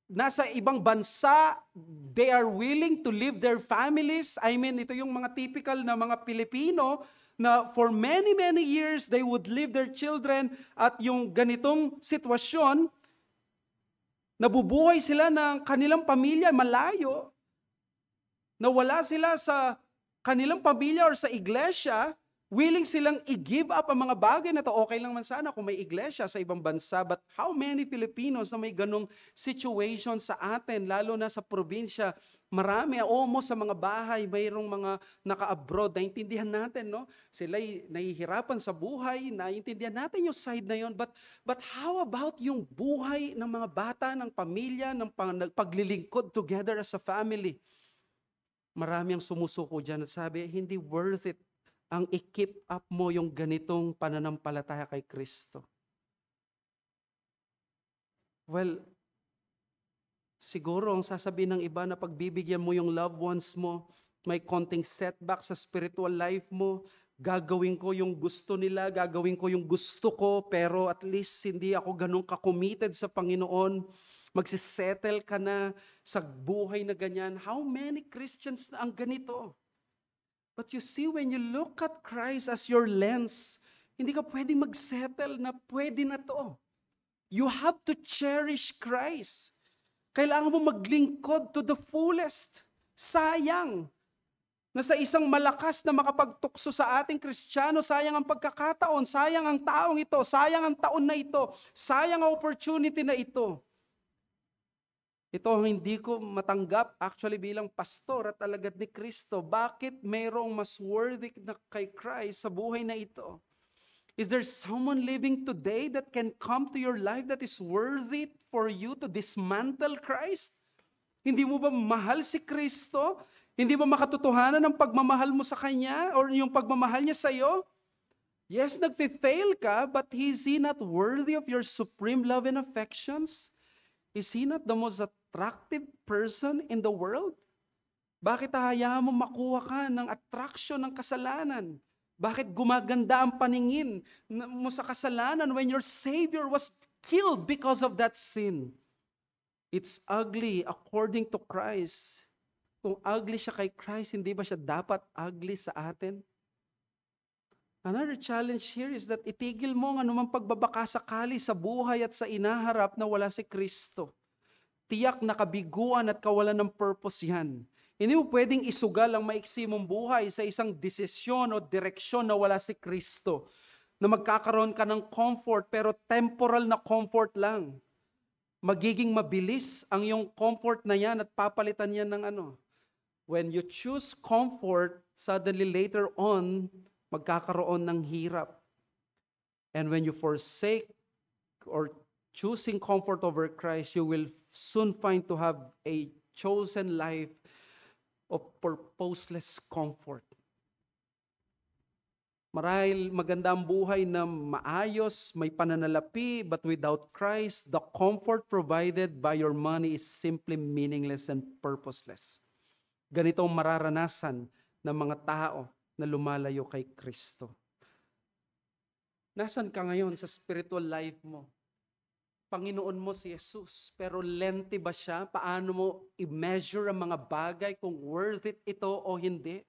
nasa ibang bansa, they are willing to leave their families. I mean, ito yung mga typical na mga Pilipino na for many, many years, they would leave their children at yung ganitong sitwasyon, nabubuhay sila ng kanilang pamilya malayo, nawala sila sa kanilang pamilya or sa iglesia, willing silang i-give up ang mga bagay na to. Okay lang man sana kung may iglesia sa ibang bansa, but how many Filipinos na may ganong situation sa atin, lalo na sa probinsya? Marami, almost sa mga bahay, mayroong mga naka-abroad. Naintindihan natin, no? Sila'y nahihirapan sa buhay, naintindihan natin yung side na yon. But how about yung buhay ng mga bata, ng pamilya, ng paglilingkod together as a family? Marami ang sumusuko dyan at sabi, hindi worth it ang i-keep up mo yung ganitong pananampalataya kay Kristo. Well, siguro ang sasabihin ng iba na pagbibigyan mo yung loved ones mo, may konting setback sa spiritual life mo, gagawin ko yung gusto nila, gagawin ko yung gusto ko, pero at least hindi ako ganun ka-committed sa Panginoon. Magsisettle ka na sa buhay na ganyan. How many Christians na ang ganito? But you see, when you look at Christ as your lens, hindi ka pwedeng mag-settle na pwede na to. You have to cherish Christ. Kailangan mo maglingkod to the fullest. Sayang na sa isang malakas na makapagtukso sa ating Kristiyano, sayang ang pagkakataon, sayang ang taong ito, sayang ang taon na ito, sayang ang opportunity na ito. Ito ang hindi ko matanggap actually bilang pastor at alagad ni Kristo. Bakit mayroong mas worthy na kay Christ sa buhay na ito? Is there someone living today that can come to your life that is worthy for you to dismantle Christ? Hindi mo ba mahal si Kristo? Hindi ba makatotohanan ng pagmamahal mo sa Kanya or yung pagmamahal niya sa iyo? Yes, nagfe-fail ka, but is He not worthy of your supreme love and affections? Is He not the most attractive person in the world? Bakit hayaan mo makuha ka ng attraction ng kasalanan? Bakit gumaganda ang paningin mo sa kasalanan when your Savior was killed because of that sin? It's ugly according to Christ. Kung ugly siya kay Christ, hindi ba siya dapat ugly sa atin? Another challenge here is that itigil mo ang anumang pagbabakasakali sa buhay at sa inaharap na wala si Kristo. Tiyak na kabiguan at kawalan ng purpose yan. Hindi mo pwedeng isugal ang maiksi mong buhay sa isang desisyon o direksyon na wala si Kristo. Na magkakaroon ka ng comfort pero temporal na comfort lang. Magiging mabilis ang iyong comfort na yan at papalitan yan ng ano. When you choose comfort, suddenly later on, magkakaroon ng hirap. And when you forsake or choosing comfort over Christ, you will soon find to have a chosen life of purposeless comfort. Marahil maganda ang buhay na maayos, may pananalapi, but without Christ, the comfort provided by your money is simply meaningless and purposeless. Ganito ang mararanasan ng mga tao na lumalayo kay Kristo. Nasaan ka ngayon sa spiritual life mo? Panginoon mo si Jesus, pero lente ba siya? Paano mo i-measure ang mga bagay kung worth it ito o hindi?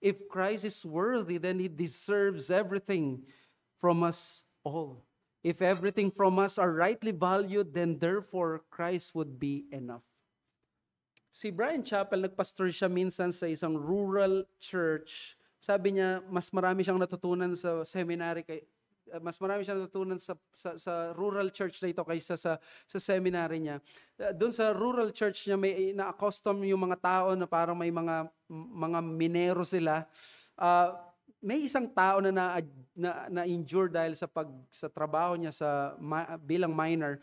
If Christ is worthy, then He deserves everything from us all. If everything from us are rightly valued, then therefore Christ would be enough. Si Brian Chappell, nagpastor siya minsan sa isang rural church. Sabi niya, mas marami siyang natutunan sa seminary mas marami siyang natutunan sa rural church na ito kaysa sa seminary niya. Doon sa rural church niya, may na-accustom yung mga tao na parang may mga minero sila. May isang tao na injured dahil sa trabaho niya bilang miner.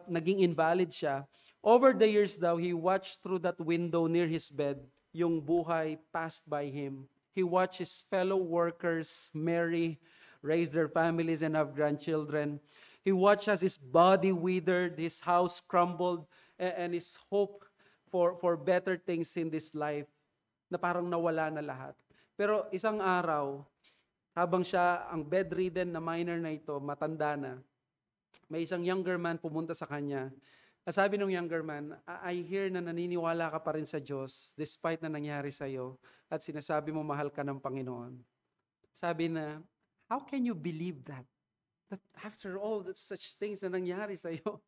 Naging invalid siya. Over the years daw, he watched through that window near his bed, yung buhay passed by him. He watched his fellow workers marry, raise their families, and have grandchildren. He watched as his body withered, his house crumbled, and his hope for better things in this life na parang nawala na lahat. Pero isang araw, habang siya ang bedridden na miner na ito, matanda na, may isang younger man pumunta sa kanya. Sabi ng younger man, I hear na naniniwala ka pa rin sa Diyos despite na nangyari sa iyo at sinasabi mo mahal ka ng Panginoon. Sabi na, how can you believe that? That after all such things na nangyari sa iyo?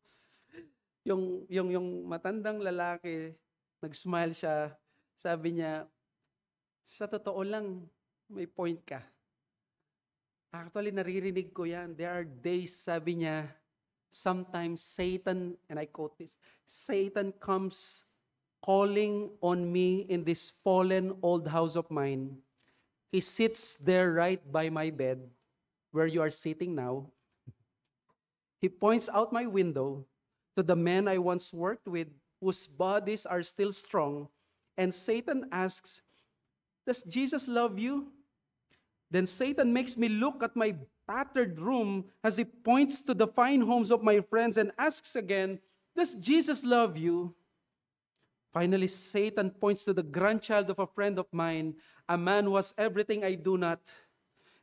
Yung matandang lalaki, nag-smile siya, sabi niya, sa totoo lang, may point ka. Actually, naririnig ko yan. There are days, sabi niya, sometimes Satan, and I quote this, Satan comes calling on me in this fallen old house of mine. He sits there right by my bed, where you are sitting now. He points out my window to the men I once worked with, whose bodies are still strong, and Satan asks, does Jesus love you? Then Satan makes me look at my battered room as he points to the fine homes of my friends and asks again, does Jesus love you? Finally, Satan points to the grandchild of a friend of mine, a man who has everything I do not.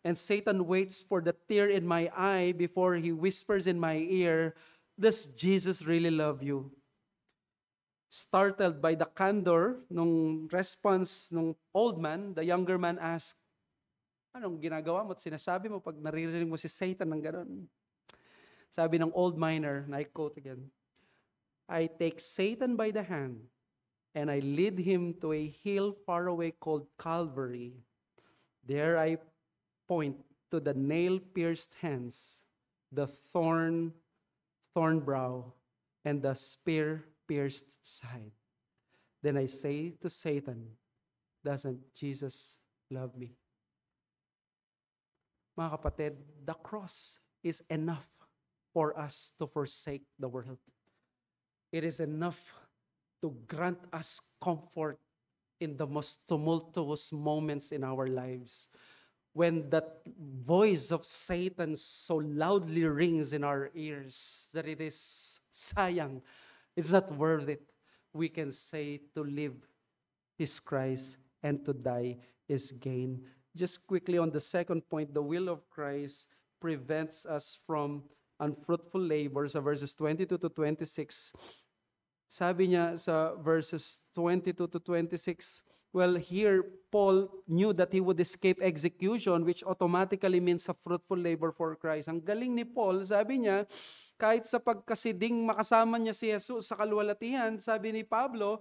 And Satan waits for the tear in my eye before he whispers in my ear, does Jesus really love you? Startled by the candor nung response nung old man, the younger man asked, anong ginagawa mo at sinasabi mo pag naririnig mo si Satan ng gano'n? Sabi ng old miner, and I quote again, I take Satan by the hand and I lead him to a hill far away called Calvary. There I point to the nail-pierced hands, the thorn brow, and the spear-pierced side. Then I say to Satan, doesn't Jesus love me? Mga kapatid, the cross is enough for us to forsake the world. It is enough to grant us comfort in the most tumultuous moments in our lives. When that voice of Satan so loudly rings in our ears that it is sayang, it's not worth it, we can say to live is Christ and to die is gain. Just quickly on the second point, the will of Christ prevents us from unfruitful labor. Sa verses 22 to 26, sabi niya sa verses 22 to 26, well, here, Paul knew that he would escape execution, which automatically means a fruitful labor for Christ. Ang galing ni Paul, sabi niya, kahit sa pagkasiding makasama niya si Jesus sa kalwalatihan, sabi ni Pablo,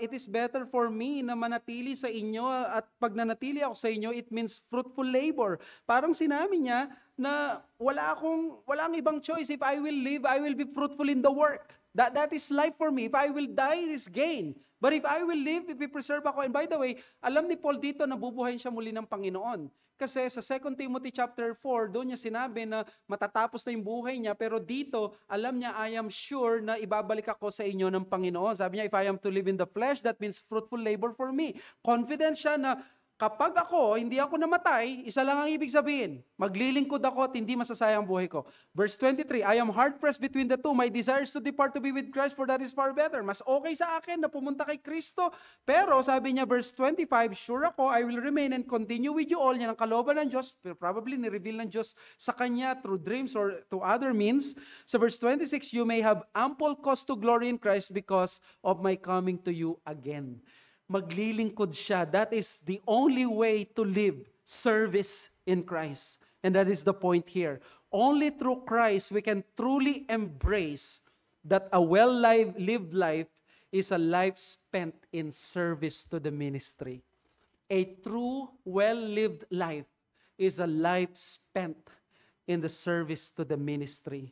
it is better for me na manatili sa inyo at pag nanatili ako sa inyo, it means fruitful labor. Parang sinabi niya na wala akong ibang choice. If I will live, I will be fruitful in the work. That is life for me. If I will die, it is gain. But if I will live, if I preserve ako. And by the way, alam ni Paul dito na bubuhayin siya muli ng Panginoon. Kasi sa 2 Timothy chapter 4, doon niya sinabi na matatapos na yung buhay niya. Pero dito, alam niya, I am sure na ibabalik ako sa inyo ng Panginoon. Sabi niya, if I am to live in the flesh, that means fruitful labor for me. Confident siya na kapag hindi ako namatay, isa lang ang ibig sabihin, maglilingkod ako at hindi masasayang buhay ko. Verse 23, I am hard-pressed between the two. My desire is to depart to be with Christ, for that is far better. Mas okay sa akin na pumunta kay Kristo. Pero sabi niya, verse 25, sure ako, I will remain and continue with you all. Yan ang kalooban ng Diyos. Probably nireveal ng Diyos sa kanya through dreams or to other means. Sa verse 26, you may have ample cause to glory in Christ because of my coming to you again. Maglilingkod siya. That is the only way to live service in Christ. And that is the point here. Only through Christ we can truly embrace that a well-lived life is a life spent in service to the ministry. A true, well-lived life is a life spent in the service to the ministry.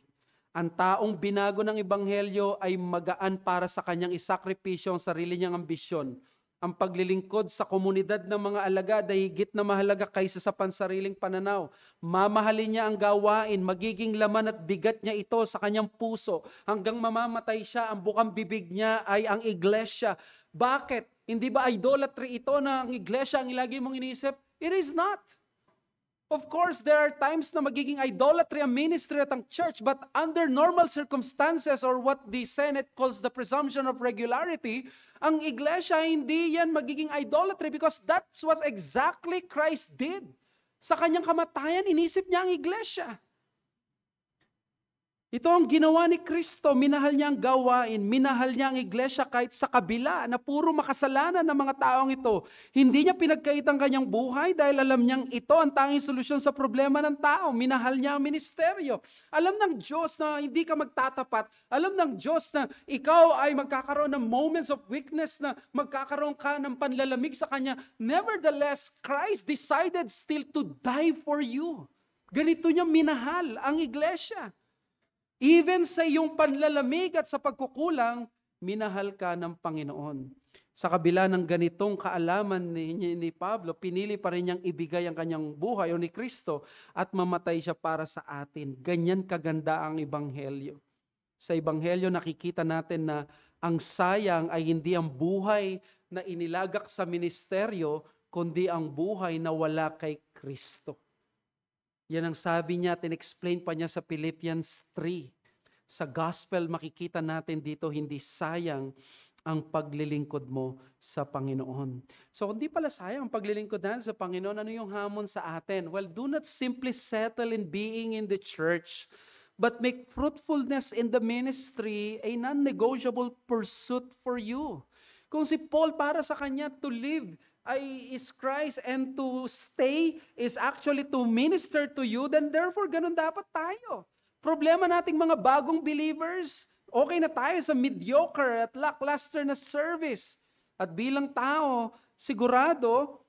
Ang taong binago ng Ebanghelyo ay magaan para sa kanyang isakripisyo ang sarili niyang ambisyon. Ang paglilingkod sa komunidad ng mga alagad ay higit na mahalaga kaysa sa pansariling pananaw. Mamahalin niya ang gawain, magiging laman at bigat niya ito sa kanyang puso. Hanggang mamamatay siya, ang bukang bibig niya ay ang iglesia. Bakit? Hindi ba idolatry ito na ang iglesia ang ilagi mong iniisip? It is not. Of course, there are times na magiging idolatry ang ministry at ang church, but under normal circumstances or what the Senate calls the presumption of regularity, ang iglesia hindi yan magiging idolatry because that's what exactly Christ did. Sa kanyang kamatayan, inisip niya ang iglesia. Ito ang ginawa ni Kristo, minahal niya ang gawain, minahal niya ang iglesia kahit sa kabila na puro makasalanan ng mga taong ito. Hindi niya pinagkait ang kanyang buhay dahil alam niyang ito ang tanging solusyon sa problema ng tao. Minahal niya ang ministeryo. Alam ng Diyos na hindi ka magtatapat. Alam ng Diyos na ikaw ay magkakaroon ng moments of weakness na magkakaroon ka ng panlalamig sa Kanya. Nevertheless, Christ decided still to die for you. Ganito niya minahal ang iglesia. Even sa iyong panlalamig at sa pagkukulang, minahal ka ng Panginoon. Sa kabila ng ganitong kaalaman ni Pablo, pinili pa rin niyang ibigay ang kanyang buhay o ni Kristo at mamatay siya para sa atin. Ganyan kaganda ang Ebanghelyo. Sa Ebanghelyo nakikita natin na ang sayang ay hindi ang buhay na inilagak sa ministeryo, kundi ang buhay na wala kay Kristo. Yan ang sabi niya, tinexplain pa niya sa Philippians 3. Sa gospel, makikita natin dito, hindi sayang ang paglilingkod mo sa Panginoon. So, hindi pala sayang ang paglilingkod natin sa Panginoon. Ano yung hamon sa atin? Well, do not simply settle in being in the church, but make fruitfulness in the ministry a non-negotiable pursuit for you. Kung si Paul, para sa kanya, to live is Christ and to stay is actually to minister to you, then therefore ganun dapat tayo. Problema nating mga bagong believers, okay na tayo sa mediocre at lackluster na service. At bilang tao, sigurado,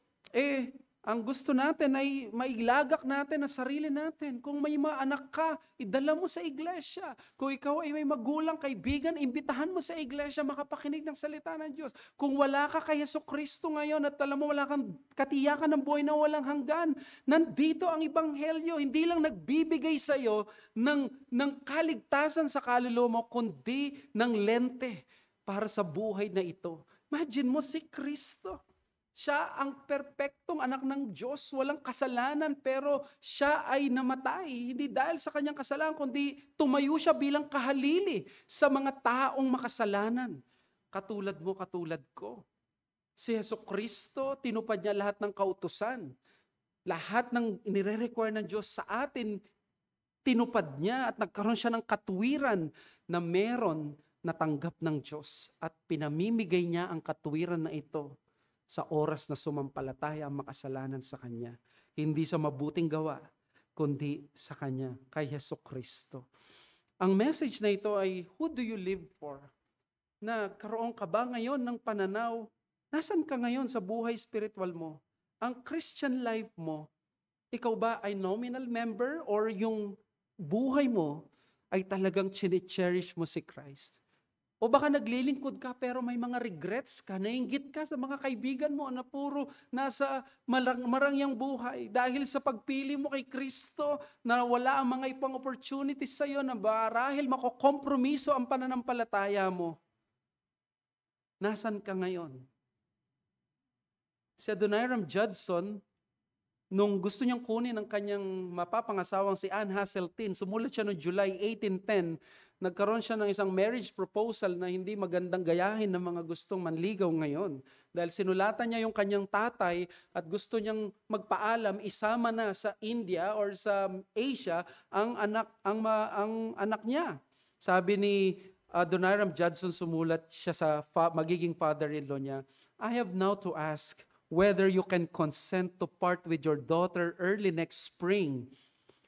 Ang gusto natin ay mailagak natin ang sarili natin. Kung may mga anak ka, idala mo sa iglesia. Kung ikaw ay may magulang, kaibigan, imbitahan mo sa iglesia makapakinig ng salita ng Diyos. Kung wala ka kay Jesucristo ngayon at alam mo wala kang katiyakan ng buhay na walang hanggan, nandito ang Ebanghelyo. Hindi lang nagbibigay sa iyo ng kaligtasan sa kaluluwa mo, kundi ng lente para sa buhay na ito. Imagine mo si Kristo. Siya ang perpektong anak ng Diyos, walang kasalanan, pero siya ay namatay. Hindi dahil sa kanyang kasalanan, kundi tumayo siya bilang kahalili sa mga taong makasalanan. Katulad mo, katulad ko. Si Jesucristo, tinupad niya lahat ng kautusan. Lahat ng nire-require ng Diyos sa atin, tinupad niya at nagkaroon siya ng katuwiran na meron natanggap ng Diyos. At pinamimigay niya ang katuwiran na ito sa oras na sumampalataya ang makasalanan sa Kanya. Hindi sa mabuting gawa, kundi sa Kanya, kay Jesucristo. Ang message na ito ay, who do you live for? Nagkaroon ka ba ngayon ng pananaw? Nasaan ka ngayon sa buhay spiritual mo? Ang Christian life mo, ikaw ba ay nominal member or yung buhay mo ay talagang chine-cherish mo si Christ? O baka naglilingkod ka pero may mga regrets ka, nainggit ka sa mga kaibigan mo na puro nasa marangyang buhay. Dahil sa pagpili mo kay Kristo na wala ang mga ibang opportunities sa iyo na marahil makokompromiso ang pananampalataya mo. Nasaan ka ngayon? Si Adoniram Judson, nung gusto niyang kunin ang kanyang mapapangasawang si Anne Hasseltine, sumulat siya noong July 1810, nagkaroon siya ng isang marriage proposal na hindi magandang gayahin ng mga gustong manligaw ngayon. Dahil sinulatan niya yung kanyang tatay at gusto niyang magpaalam, isama na sa India or sa Asia ang anak niya. Sabi ni Adoniram Judson, sumulat siya sa magiging father-in-law niya, I have now to ask whether you can consent to part with your daughter early next spring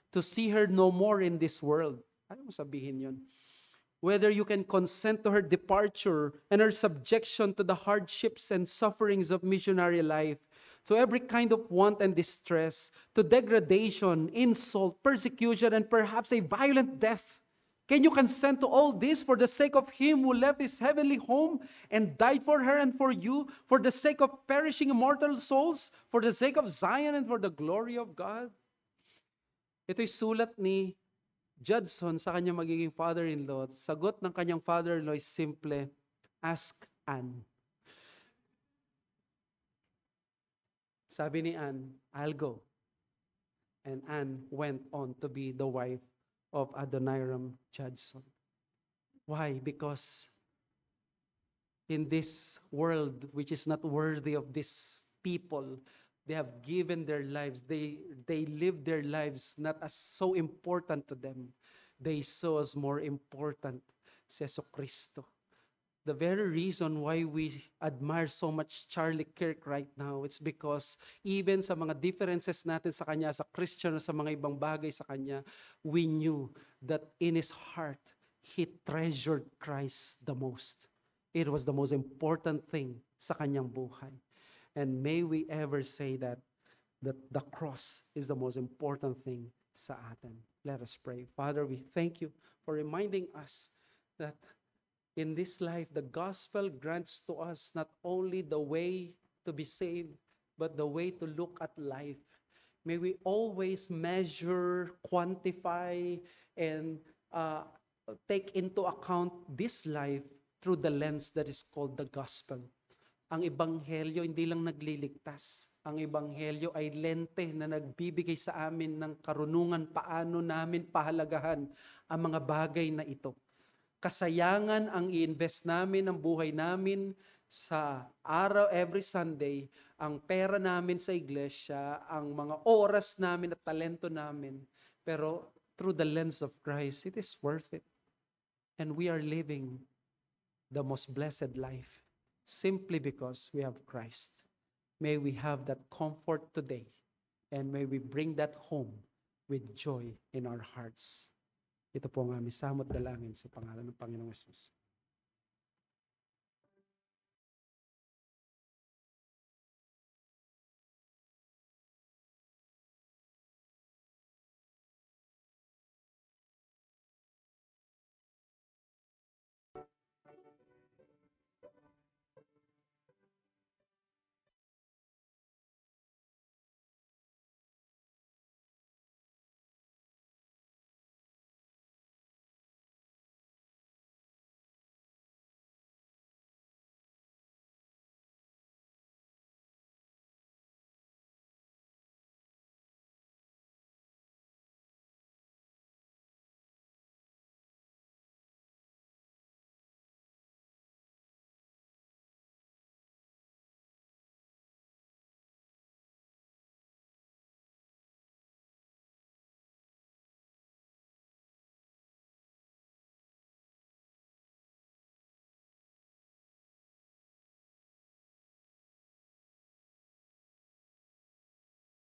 to see her no more in this world. Ano mo sabihin yun? Whether you can consent to her departure and her subjection to the hardships and sufferings of missionary life, to every kind of want and distress, to degradation, insult, persecution, and perhaps a violent death. Can you consent to all this for the sake of him who left his heavenly home and died for her and for you, for the sake of perishing immortal souls, for the sake of Zion and for the glory of God? Ito'y sulat ni Judson sa kanyang magiging father-in-law. Sagot ng kanyang father-in-law is simple, ask Anne. Sabi ni Anne, I'll go. And Anne went on to be the wife of Adoniram Judson. Why? Because in this world which is not worthy of these people, they have given their lives. They live their lives not as so important to them. They saw as more important si Jesucristo. The very reason why we admire so much Charlie Kirk right now, it's because even sa mga differences natin sa kanya, sa Christian o sa mga ibang bagay sa kanya, we knew that in his heart, he treasured Christ the most. It was the most important thing sa kanyang buhay. And may we ever say that the cross is the most important thing sa atin. Let us pray. Father, we thank you for reminding us that in this life, the gospel grants to us not only the way to be saved, but the way to look at life. May we always measure, quantify, and take into account this life through the lens that is called the gospel. Ang Ebanghelyo hindi lang nagliligtas. Ang Ebanghelyo ay lente na nagbibigay sa amin ng karunungan paano namin pahalagahan ang mga bagay na ito. Kasayangan ang i-invest namin ang buhay namin sa araw, every Sunday, ang pera namin sa iglesia, ang mga oras namin at talento namin. Pero through the lens of Christ, it is worth it. And we are living the most blessed life simply because we have Christ. May we have that comfort today and may we bring that home with joy in our hearts. Ito po ang aming samot dalangin sa pangalan ng Panginoong Hesus.